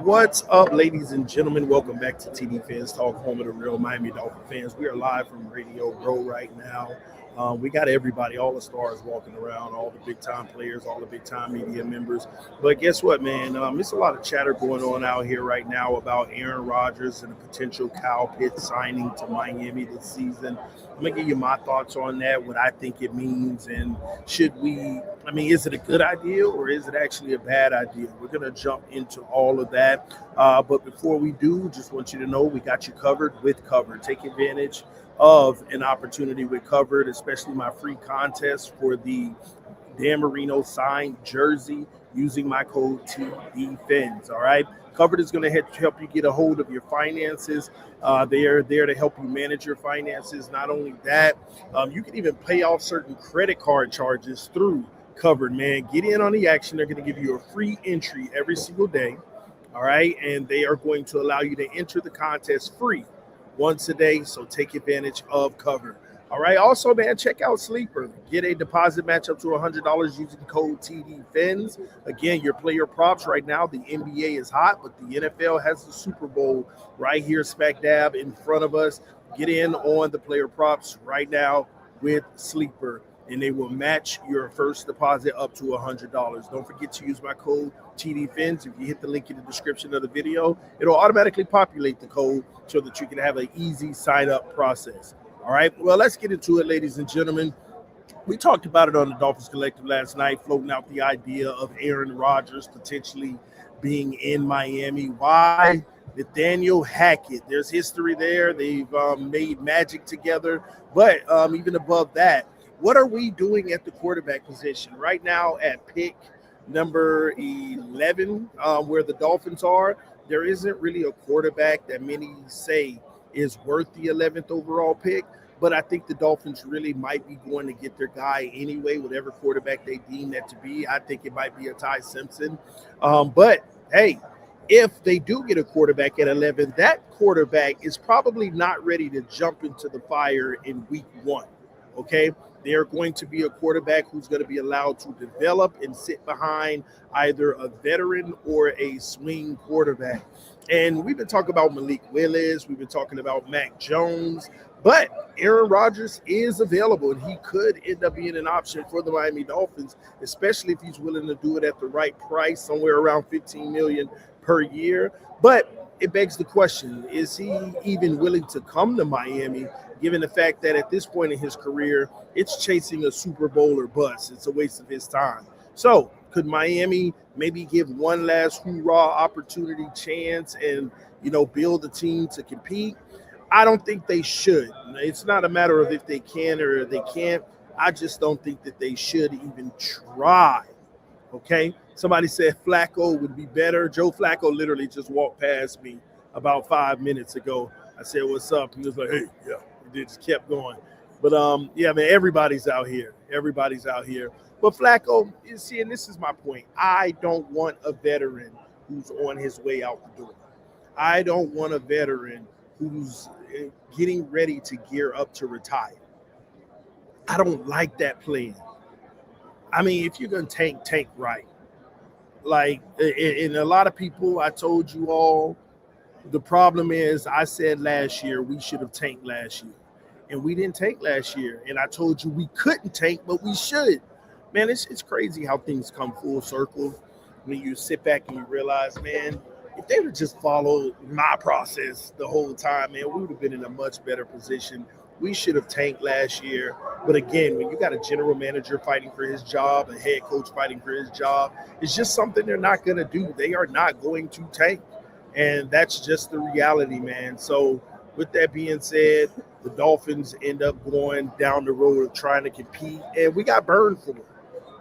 What's up, ladies and gentlemen? Welcome back to TD PHINS TALK, home of the real Miami Dolphin fans. We are live from Radio Row right now. We got everybody, all the stars walking around, all the big-time players, all the big-time media members. But guess what, man? There's a lot of chatter going on out here right now about Aaron Rodgers and a potential Kyle Pitts signing to Miami this season. I'm going to give you my thoughts on that, what I think it means, and is it a good idea or is it actually a bad idea? We're going to jump into all of that. But before we do, just want you to know we got you covered with Covered. Take advantage of an opportunity with Covered, especially my free contest for the Dan Marino signed jersey using my code TD PHINS. All right. Covered is going to help you get a hold of your finances. They are there to help you manage your finances. Not only that, you can even pay off certain credit card charges through Covered, man. Get in on the action. They're going to give you a free entry every single day. All right. And they are going to allow you to enter the contest free once a day. So take advantage of Covered. All right. Also, man, check out Sleeper. Get a deposit match up to $100 using code TD PHINS. Again, your player props right now. The NBA is hot, but the NFL has the Super Bowl right here, smack dab in front of us. Get in on the player props right now with Sleeper, and they will match your first deposit up to $100. Don't forget to use my code TD PHINS. If you hit the link in the description of the video, it'll automatically populate the code so that you can have an easy sign-up process. All right, well, let's get into it, ladies and gentlemen. We talked about it on the Dolphins Collective last night, floating out the idea of Aaron Rodgers potentially being in Miami. Why? Nathaniel Hackett. There's history there. They've made magic together. But even above that, what are we doing at the quarterback position? Right now at pick number 11, where the Dolphins are, there isn't really a quarterback that many say is worth the 11th overall pick, but I think the Dolphins really might be going to get their guy anyway, whatever quarterback they deem that to be. I think it might be a Ty Simpson. But, hey, if they do get a quarterback at 11, that quarterback is probably not ready to jump into the fire in week one, okay? They're going to be a quarterback who's going to be allowed to develop and sit behind either a veteran or a swing quarterback. And we've been talking about Malik Willis. We've been talking about Mac Jones. But Aaron Rodgers is available, and he could end up being an option for the Miami Dolphins, especially if he's willing to do it at the right price, somewhere around $15 million per year. But it begs the question, is he even willing to come to Miami, given the fact that at this point in his career, it's chasing a Super Bowl or bust? It's a waste of his time. So could Miami maybe give one last hoorah opportunity chance and, build a team to compete? I don't think they should. It's not a matter of if they can or they can't. I just don't think that they should even try. Okay? Somebody said Flacco would be better. Joe Flacco literally just walked past me about 5 minutes ago. I said, "What's up?" He was like, "Hey, yeah." He just kept going. But, yeah, man, everybody's out here. Everybody's out here. But Flacco, you see, and this is my point. I don't want a veteran who's on his way out the door. I don't want a veteran who's getting ready to gear up to retire. I don't like that plan. I mean, if you're going to tank right. Like, and a lot of people, I told you all, the problem is I said last year we should have tanked last year. And we didn't tank last year. And I told you we couldn't tank, but we should. Man, it's crazy how things come full circle when you sit back and you realize, man, if they would just follow my process the whole time, man, we would have been in a much better position. We should have tanked last year. But again, when you got a general manager fighting for his job, a head coach fighting for his job, it's just something they're not going to do. They are not going to tank. And that's just the reality, man. So with that being said, the Dolphins end up going down the road of trying to compete, and we got burned for it.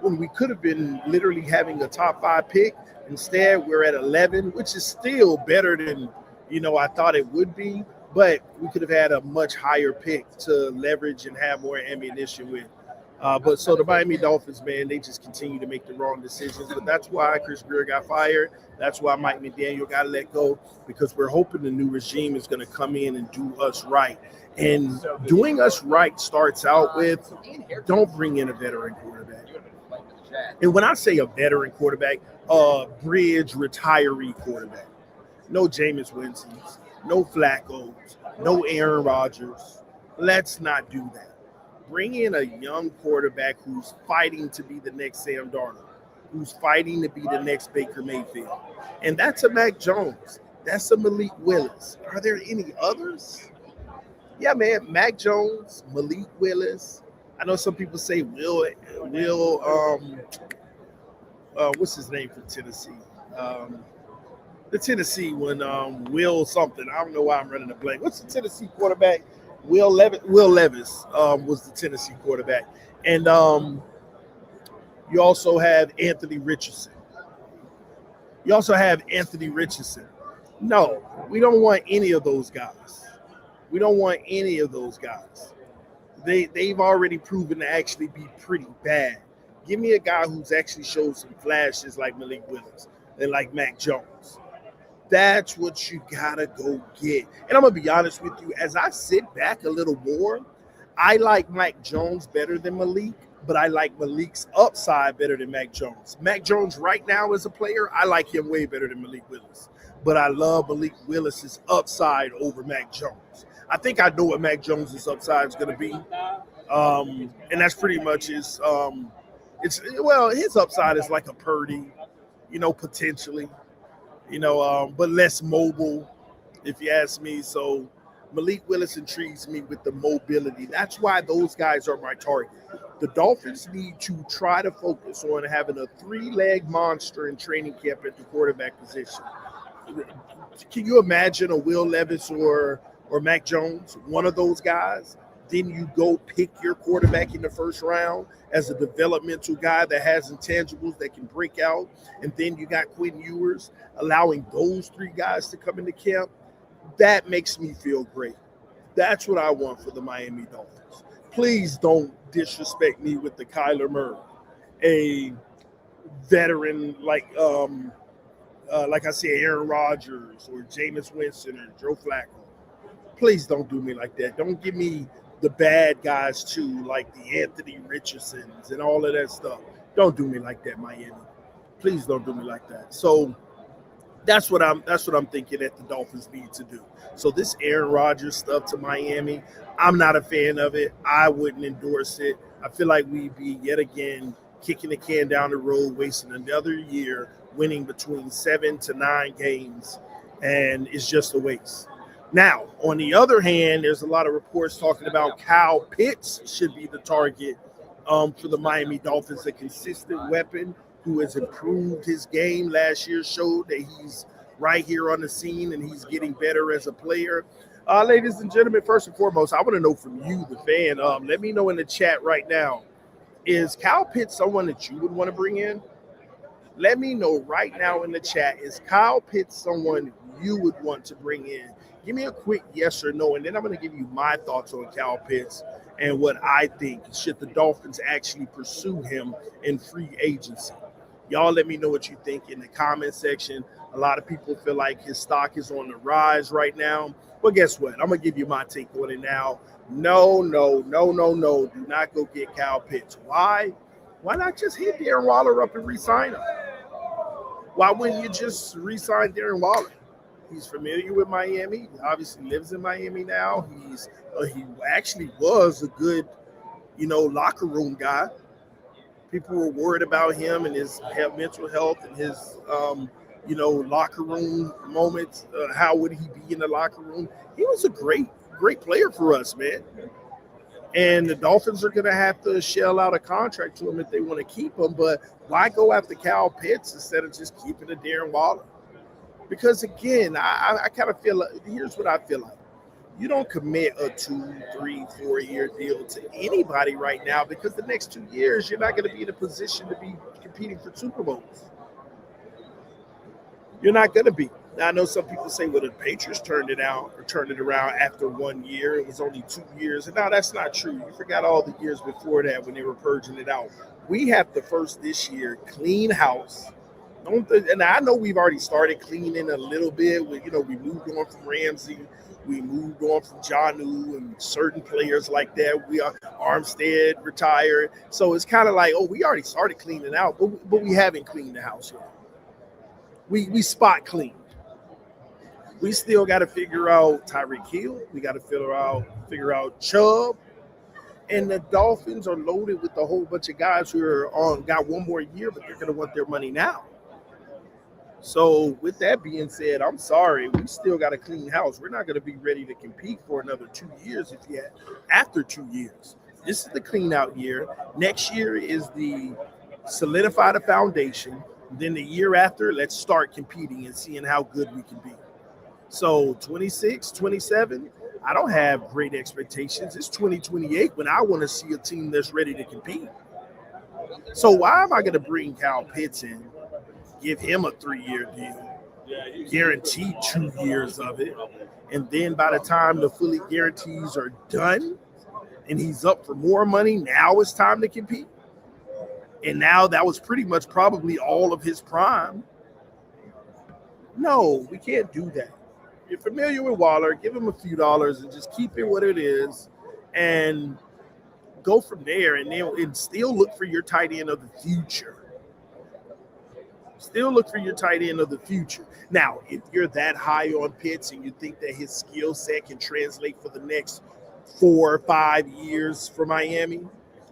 When we could have been literally having a top 5 pick, instead we're at 11, which is still better than, I thought it would be, but we could have had a much higher pick to leverage and have more ammunition with. But so the Miami Dolphins, man, they just continue to make the wrong decisions. But that's why Chris Greer got fired. That's why Mike McDaniel got let go, because we're hoping the new regime is going to come in and do us right. And doing us right starts out with, don't bring in a veteran quarterback. And when I say a veteran quarterback, a bridge retiree quarterback. no Jameis Winston's, no Flacco's, no Aaron Rodgers. Let's not do that. Bring in a young quarterback who's fighting to be the next Sam Darnold, who's fighting to be the next Baker Mayfield. And that's a Mac Jones. That's a Malik Willis. Are there any others? Yeah, man, Mac Jones, Malik Willis. I know some people say what's his name from Tennessee? The Tennessee one, Will something. I don't know why I'm running a blank. What's the Tennessee quarterback? Will Levis was the Tennessee quarterback. And you also have Anthony Richardson. No, we don't want any of those guys. They've already proven to actually be pretty bad. Give me a guy who's actually showed some flashes like Malik Willis and like Mac Jones. That's what you gotta go get. And I'm gonna be honest with you, as I sit back a little more, I like Mac Jones better than Malik, but I like Malik's upside better than Mac Jones. Mac Jones right now as a player, I like him way better than Malik Willis. But I love Malik Willis's upside over Mac Jones. I think I know what Mac Jones's upside is gonna be. And that's pretty much his his upside is like a Purdy, potentially. But less mobile, if you ask me. So Malik Willis intrigues me with the mobility. That's why those guys are my target. The Dolphins need to try to focus on having a three-leg monster in training camp at the quarterback position. Can you imagine a Will Levis or Mac Jones, one of those guys? Then you go pick your quarterback in the first round as a developmental guy that has intangibles that can break out. And then you got Quinn Ewers, allowing those three guys to come into camp. That makes me feel great. That's what I want for the Miami Dolphins. Please don't disrespect me with the Kyler Murray, a veteran like I said, Aaron Rodgers or Jameis Winston or Joe Flacco. Please don't do me like that. Don't give me the bad guys too, like the Anthony Richardsons and all of that stuff. Don't do me like that, Miami. Please don't do me like that. So that's what I'm thinking that the Dolphins need to do. So this Aaron Rodgers stuff to Miami, I'm not a fan of it. I wouldn't endorse it. I feel like we'd be yet again kicking the can down the road, wasting another year, winning between 7 to 9 games, and it's just a waste. Now, on the other hand, there's a lot of reports talking about Kyle Pitts should be the target for the Miami Dolphins, a consistent weapon who has improved his game. Last year showed that he's right here on the scene and he's getting better as a player. Ladies and gentlemen, first and foremost, I want to know from you, the fan. Let me know in the chat right now, is Kyle Pitts someone that you would want to bring in? Let me know right now in the chat, is Kyle Pitts someone you would want to bring in? Give me a quick yes or no, and then I'm going to give you my thoughts on Kyle Pitts and what I think. Should the Dolphins actually pursue him in free agency? Y'all let me know what you think in the comment section. A lot of people feel like his stock is on the rise right now. Well, guess what? I'm going to give you my take on it now. No. Do not go get Kyle Pitts. Why? Why not just hit Darren Waller up and re-sign him? Why wouldn't you just re-sign Darren Waller? He's familiar with Miami. He obviously lives in Miami now. He actually was a good, locker room guy. People were worried about him and his mental health and his, locker room moments. How would he be in the locker room? He was a great player for us, man. And the Dolphins are going to have to shell out a contract to him if they want to keep him. But why go after Kyle Pitts instead of just keeping a Darren Waller? Because, again, I kind of feel like, here's what I feel like. You don't commit a 2, 3, 4 year deal to anybody right now, because the next 2 years you're not going to be in a position to be competing for Super Bowls. You're not going to be. Now, I know some people say, well, the Patriots turned it around after 1 year. It was only 2 years. And no, that's not true. You forgot all the years before that when they were purging it out. We have to first this year clean house. And I know we've already started cleaning a little bit. We moved on from Ramsey. We moved on from Jonnu and certain players like that. We are Armstead retired. So it's kind of like, we already started cleaning out, but we haven't cleaned the house yet. We spot cleaned. We still got to figure out Tyreek Hill. We got to figure out Chubb. And the Dolphins are loaded with a whole bunch of guys who are got one more year, but they're going to want their money now. So with that being said, I'm sorry, we still got a clean house. We're not going to be ready to compete for another 2 years after 2 years. This is the clean out year. Next year is the solidify the foundation. Then the year after, let's start competing and seeing how good we can be. So 26, 27, I don't have great expectations. It's 2028 when I want to see a team that's ready to compete. So why am I going to bring Kyle Pitts in, give him a 3-year deal, guarantee 2 years of it, and then by the time the fully guarantees are done and he's up for more money, now it's time to compete? And now that was pretty much probably all of his prime. No, we can't do that. You're familiar with Waller, give him a few dollars and just keep it what it is and go from there, and still look for your tight end of the future. Still look for your tight end of the future. Now, if you're that high on Pitts and you think that his skill set can translate for the next 4 or 5 years for Miami,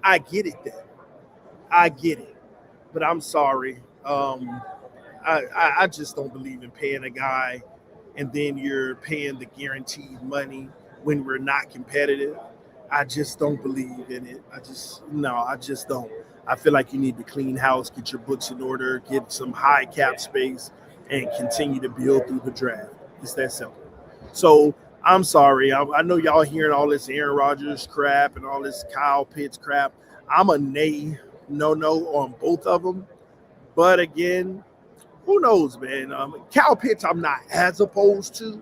I get it then. I get it. But I'm sorry. I just don't believe in paying a guy and then you're paying the guaranteed money when we're not competitive. I just don't believe in it. I just don't. I feel like you need to clean house, get your books in order, get some high cap space, and continue to build through the draft. It's that simple. So I'm sorry. I know y'all hearing all this Aaron Rodgers crap and all this Kyle Pitts crap. I'm a no on both of them. But again, who knows, man? Kyle Pitts I'm not as opposed to,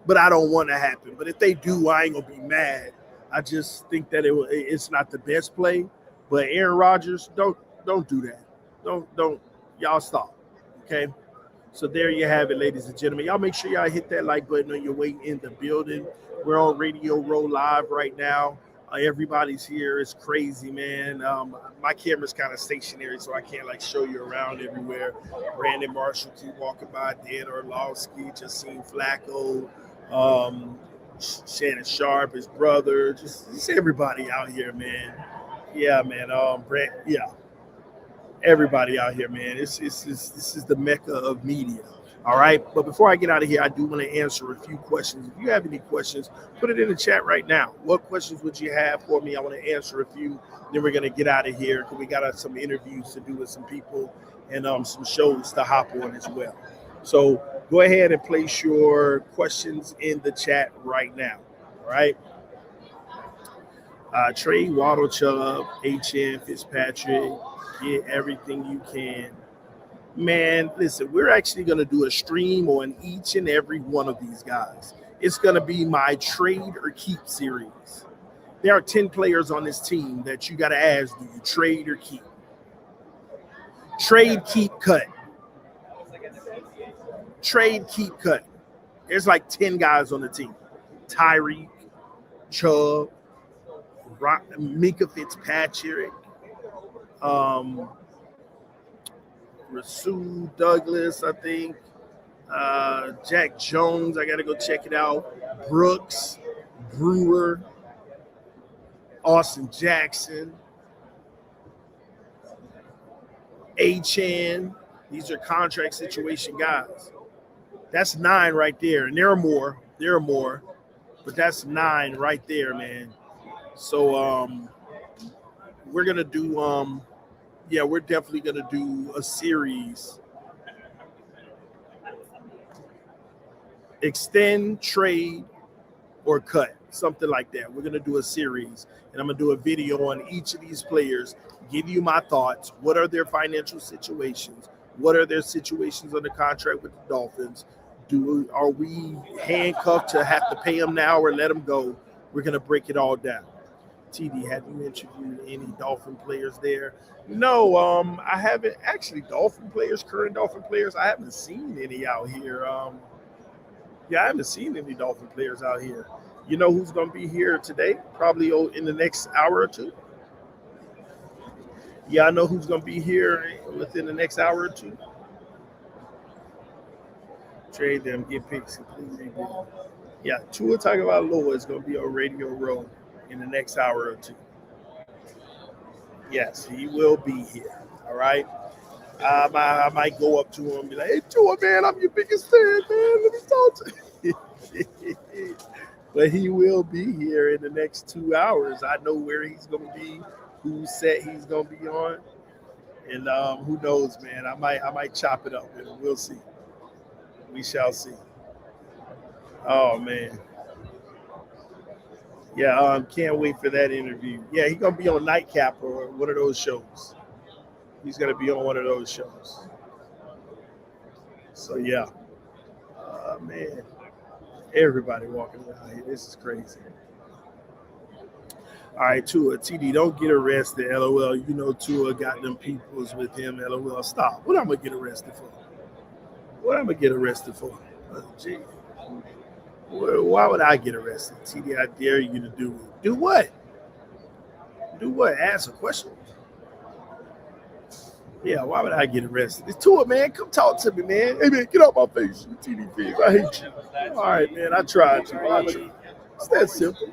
but I don't want to happen. But if they do, I ain't going to be mad. I just think that it's not the best play. But Aaron Rodgers, don't do that. Don't y'all stop. Okay? So there you have it, ladies and gentlemen. Y'all make sure y'all hit that like button on your way in the building. We're on Radio Row Live right now. Everybody's here. It's crazy, man. My camera's kind of stationary, so I can't show you around everywhere. Brandon Marshall keep walking by. Dan Orlovsky, just seen Flacco. Shannon Sharp, his brother. Just everybody out here, man. Yeah, man. Everybody out here, man. This is the mecca of media. All right. But before I get out of here, I do want to answer a few questions. If you have any questions, put it in the chat right now. What questions would you have for me? I want to answer a few. Then we're going to get out of here because we got some interviews to do with some people and some shows to hop on as well. So go ahead and place your questions in the chat right now. All right. Trey, Waddle, Chubb, HN, Fitzpatrick, get everything you can. Man, listen, we're actually going to do a stream on each and every one of these guys. It's going to be my trade or keep series. There are 10 players on this team that you got to ask, do you trade or keep? Trade, keep, cut. Trade, keep, cut. There's 10 guys on the team. Tyreek, Chubb, Mika Fitzpatrick, Rasul Douglas, I think. Jack Jones, I got to go check it out. Brooks, Brewer, Austin Jackson, Achan. These are contract situation guys. That's 9 right there. And there are more. But that's 9 right there, man. So we're going to do we're definitely going to do a series. Extend, trade, or cut. Something like that. We're going to do a series. And I'm going to do a video on each of these players, give you my thoughts. What are their financial situations? What are their situations under contract with the Dolphins? Are we handcuffed to have to pay them now or let them go? We're going to break it all down. TD, have you interviewed any Dolphin players there? No, I haven't. Actually, current Dolphin players, I haven't seen any out here. I haven't seen any Dolphin players out here. You know who's going to be here today? Probably in the next hour or two. Yeah, I know who's going to be here within the next hour or two. Trade them, get picks, completely rebuild. Yeah, Tua Tagovailoa is going to be on Radio Row in the next hour or two. Yes, he will be here. All right. I might go up to him and be like, "Hey, Tua, man, I'm your biggest fan, man. Let me talk to you." But he will be here in the next 2 hours. I know where he's going to be, whose set he's going to be on, and who knows, man. I might chop it up with him. We'll see. We shall see. Oh man. Yeah, can't wait for that interview. Yeah, he's gonna be on Nightcap or one of those shows. He's gonna be on one of those shows. So yeah, man, everybody walking around here. This is crazy. All right, Tua, TD, don't get arrested. LOL. You know Tua got them peoples with him. LOL. Stop. What I'm gonna get arrested for? What I'm gonna get arrested for? Gee. Why would I get arrested? TD, I dare you to do it. Do what? Do what? Ask a question? Yeah, why would I get arrested? It's Tua, man. Come talk to me, man. Hey, man, get off my face, you TD Phins. I hate you. All right, man. I tried to. It's that simple.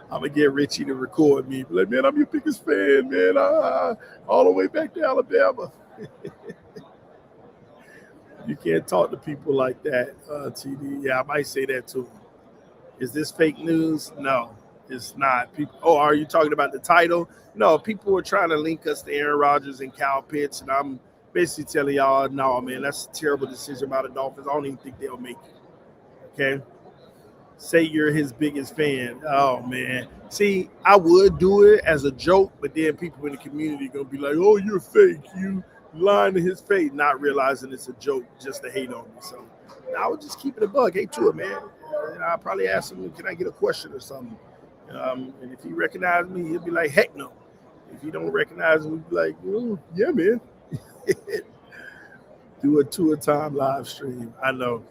I'm going to get Richie to record me. Be like, man, I'm your biggest fan, man. All the way back to Alabama. You can't talk to people like that, TD. Yeah, I might say that too. Is this fake news? No, it's not. People. Oh, are you talking about the title? No, people were trying to link us to Aaron Rodgers and Kyle Pitts, and I'm basically telling y'all, no, man, that's a terrible decision by the Dolphins. I don't even think they'll make it. Okay? Say you're his biggest fan. Oh, man. See, I would do it as a joke, but then people in the community going to be like, oh, you're fake. You lying to his face, not realizing it's a joke just to hate on me. So I would just keep it a bug. Hey, Tua, man. I'll probably ask him, can I get a question or something? And if he recognizes me, he'll be like, heck no. If he don't recognize me, he'll be like, oh, yeah, man. Do a Tua time live stream. I know.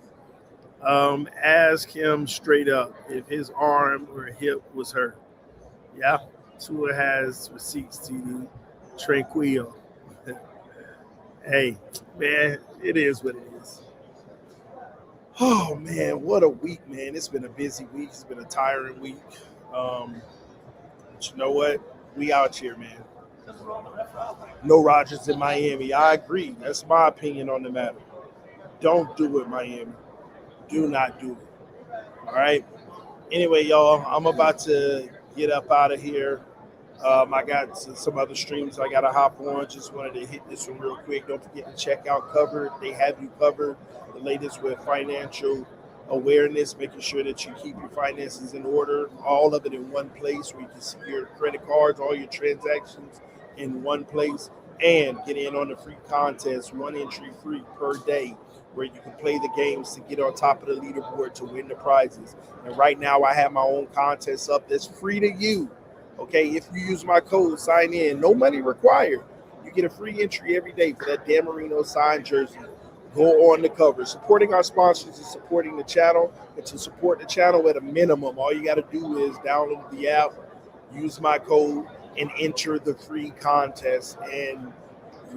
Ask him straight up if his arm or hip was hurt. Yeah, Tua has receipts, TD. Tranquilo. Hey, man, it is what it is. Oh, man, what a week, man. It's been a busy week. It's been a tiring week. But you know what? We out here, man. No Rodgers in Miami. I agree. That's my opinion on the matter. Don't do it, Miami. Do not do it. All right? Anyway, y'all, I'm about to get up out of here. I got some other streams I got to hop on. Just wanted to hit this one real quick. Don't forget to check out Covered. They have you covered. The latest with financial awareness, making sure that you keep your finances in order. All of it in one place where you can see your credit cards, all your transactions in one place. And get in on the free contest, 1 entry free per day, where you can play the games to get on top of the leaderboard to win the prizes. And right now I have my own contest up that's free to you. Okay, if you use my code, sign in, no money required. You get a free entry every day for that Dan Marino signed jersey. Go on the cover. Supporting our sponsors is supporting the channel. And to support the channel at a minimum, all you got to do is download the app, use my code, and enter the free contest. And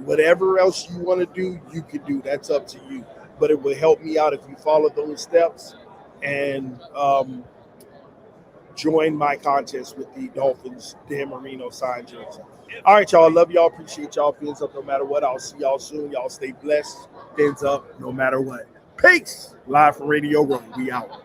whatever else you want to do, you can do. That's up to you. But it will help me out if you follow those steps and join my contest with the Dolphins Dan Marino signed jersey. All right, y'all. Love y'all. Appreciate y'all. Fins up no matter what. I'll see y'all soon. Y'all stay blessed. Fins up no matter what. Peace. Live from Radio Row. We out.